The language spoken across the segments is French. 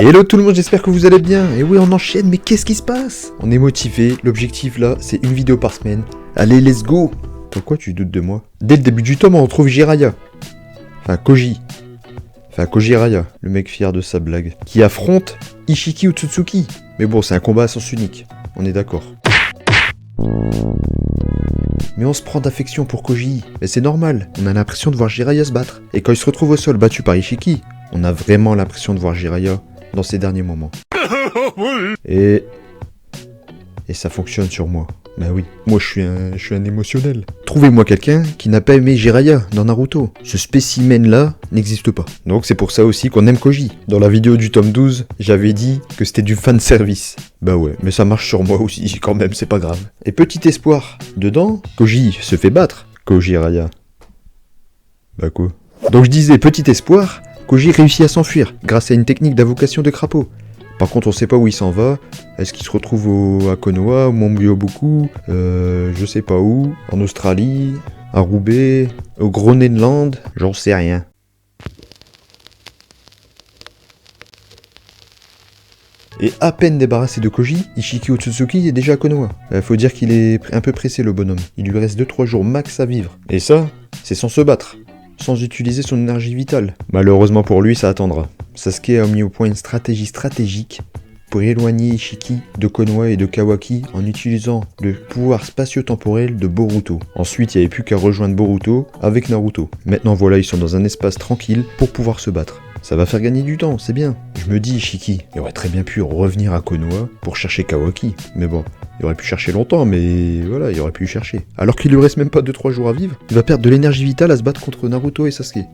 Hello tout le monde, j'espère que vous allez bien. Et oui, on enchaîne, mais qu'est-ce qui se passe? On est motivé, l'objectif là, c'est une vidéo par semaine. Allez, let's go. Pourquoi tu doutes de moi? Dès le début du tome, on retrouve Jiraiya. Enfin, Koji. Enfin, Kojiraya, le mec fier de sa blague. Qui affronte Ishiki Otsutsuki. Mais bon, c'est un combat à sens unique. On est d'accord. Mais on se prend d'affection pour Koji. Mais c'est normal, on a l'impression de voir Jiraiya se battre. Et quand il se retrouve au sol battu par Ishiki, on a vraiment l'impression de voir Jiraiya dans ces derniers moments. Et ça fonctionne sur moi. Bah oui, moi je suis un émotionnel. Trouvez-moi quelqu'un qui n'a pas aimé Jiraiya dans Naruto. Ce spécimen-là n'existe pas. Donc c'est pour ça aussi qu'on aime Koji. Dans la vidéo du tome 12, j'avais dit que c'était du fanservice. Bah ouais, mais ça marche sur moi aussi quand même, c'est pas grave. Et petit espoir, dedans, Koji se fait battre. Kojiraya. Bah quoi? Donc je disais petit espoir, Koji réussit à s'enfuir grâce à une technique d'invocation de crapaud. Par contre, on sait pas où il s'en va. Est-ce qu'il se retrouve à Konoha, au Mont Myoboku, je sais pas où, en Australie, à Roubaix, au Groenland, j'en sais rien. Et à peine débarrassé de Koji, Ishiki Otsutsuki est déjà à Konoha. Faut dire qu'il est un peu pressé le bonhomme. Il lui reste 2-3 jours max à vivre. Et ça, c'est sans se battre, sans utiliser son énergie vitale. Malheureusement pour lui, ça attendra. Sasuke a mis au point une stratégie stratégique pour éloigner Ishiki de Konoha et de Kawaki en utilisant le pouvoir spatio-temporel de Boruto. Ensuite, il n'y avait plus qu'à rejoindre Boruto avec Naruto. Maintenant voilà, ils sont dans un espace tranquille pour pouvoir se battre. Ça va faire gagner du temps, c'est bien. Je me dis, Ishiki, il aurait très bien pu revenir à Konoha pour chercher Kawaki. Mais bon, il aurait pu chercher longtemps, mais voilà, il aurait pu chercher. Alors qu'il lui reste même pas 2-3 jours à vivre, il va perdre de l'énergie vitale à se battre contre Naruto et Sasuke.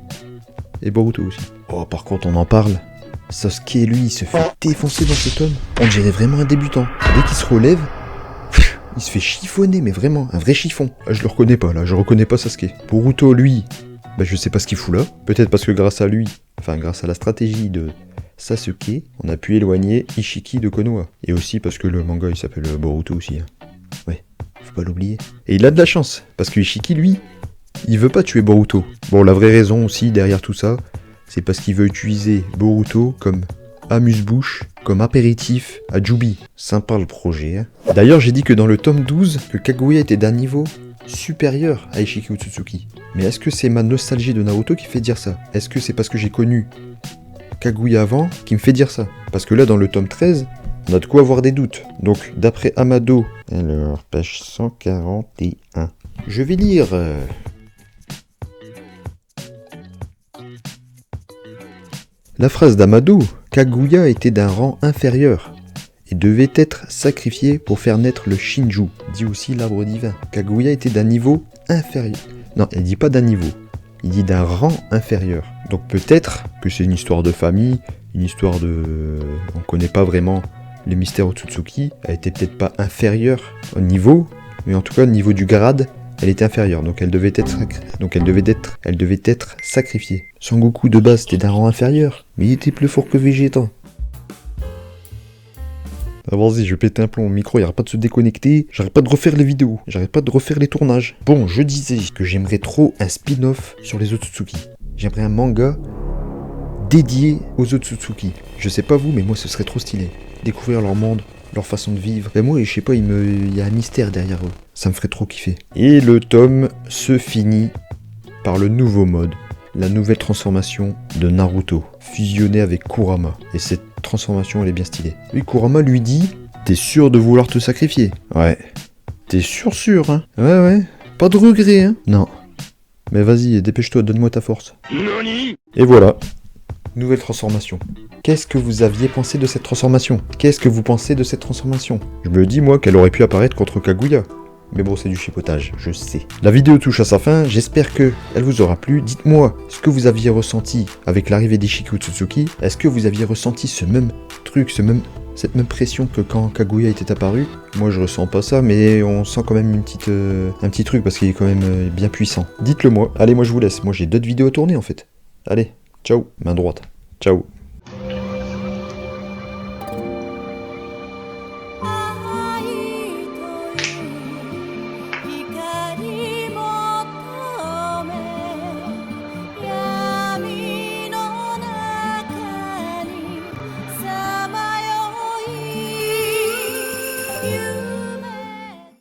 Et Boruto aussi. Oh, par contre, on en parle. Sasuke, lui, il se fait défoncer dans cet homme. On dirait vraiment un débutant. Dès qu'il se relève, il se fait chiffonner, mais vraiment, un vrai chiffon. Je le reconnais pas, là, je reconnais pas Sasuke. Boruto, lui, bah, je sais pas ce qu'il fout là. Peut-être parce que grâce à lui, enfin, grâce à la stratégie de Sasuke, on a pu éloigner Ishiki de Konoha. Et aussi parce que le manga, il s'appelle Boruto aussi. Hein. Ouais, faut pas l'oublier. Et il a de la chance, parce que Ishiki, lui, il veut pas tuer Boruto. Bon, la vraie raison aussi derrière tout ça, c'est parce qu'il veut utiliser Boruto comme amuse-bouche, comme apéritif à Jubi. Sympa le projet, hein. D'ailleurs, j'ai dit que dans le tome 12, que Kaguya était d'un niveau supérieur à Ishiki Otsutsuki. Mais est-ce que c'est ma nostalgie de Naruto qui fait dire ça? Est-ce que c'est parce que j'ai connu Kaguya avant qui me fait dire ça? Parce que là, dans le tome 13, on a de quoi avoir des doutes. Donc, d'après Amado, alors, page 141, je vais lire... La phrase d'Amado, Kaguya était d'un rang inférieur et devait être sacrifié pour faire naître le Shinju, dit aussi l'arbre divin. Kaguya était d'un niveau inférieur. Non, elle dit pas d'un niveau, il dit d'un rang inférieur. Donc peut-être que c'est une histoire de famille, une histoire de... On connaît pas vraiment les mystères Otsutsuki, elle était peut-être pas inférieure au niveau, mais en tout cas au niveau du grade, elle était inférieure, donc elle devait être sacrifiée. Son Goku de base était d'un rang inférieur, mais il était plus fort que Vegeta. Ah, vas-y, je vais péter un plomb, mon micro il arrête pas de se déconnecter, j'arrête pas de refaire les vidéos, j'arrête pas de refaire les tournages. Bon, je disais que j'aimerais trop un spin-off sur les Otsutsuki. J'aimerais un manga dédié aux Otsutsuki. Je sais pas vous, mais moi ce serait trop stylé. Découvrir leur monde, leur façon de vivre. Et moi, je sais pas, il y a un mystère derrière eux. Ça me ferait trop kiffer. Et le tome se finit par le nouveau mode, la nouvelle transformation de Naruto, fusionné avec Kurama. Et cette transformation, elle est bien stylée. Et Kurama lui dit, t'es sûr de vouloir te sacrifier? Ouais. T'es sûr, hein? Ouais. Pas de regret, hein? Non. Mais vas-y, dépêche-toi, donne-moi ta force. Nani? Et voilà. Nouvelle transformation. Qu'est-ce que vous aviez pensé de cette transformation? Qu'est-ce que vous pensez de cette transformation? Je me dis, moi, qu'elle aurait pu apparaître contre Kaguya. Mais bon, c'est du chipotage, je sais. La vidéo touche à sa fin, j'espère que elle vous aura plu. Dites-moi ce que vous aviez ressenti avec l'arrivée d'Ishiki Otsutsuki. Est-ce que vous aviez ressenti ce même truc, cette même pression que quand Kaguya était apparu? Moi, je ressens pas ça, mais on sent quand même un petit truc parce qu'il est quand même bien puissant. Dites-le moi. Allez, moi je vous laisse. Moi, j'ai d'autres vidéos à tourner en fait. Allez, ciao, main droite. Ciao. you.